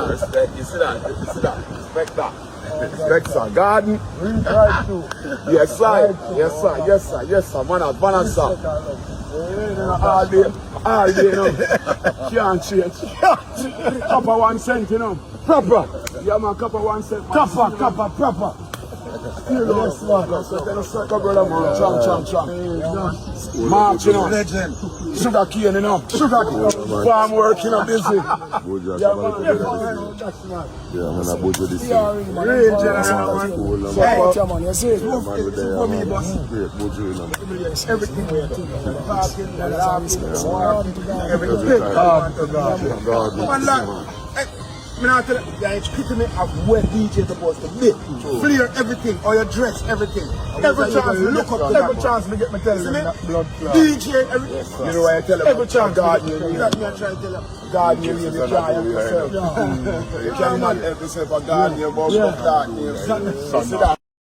Respect. You see that? Respect that. Respect, sir. Garden. Yes, sir. Yes, sir. Man, sir. All day, you know. Can't change. Copper 1 cent, you know. Proper. Yeah, man, copper 1 cent. Copper, proper. Yes, man. Cham. March, you know. Legend. Sugar cane, you know. Farm work, you know, busy. Yeah, man, I bought you this thing. Range, you know, man. You see it? For me, boss. Great, bought you, you know. Everything we are doing. I tell you, yeah, it's epitome of where DJ is supposed to be. Clear everything, or your dress, everything. Every chance, look up to every chance me get me tell you that blood clot. DJ, everything. You know why I tell you? Every chance, God, you know what I try to tell you? God, you can't help yourself. You cannot help yourself, God, you about God.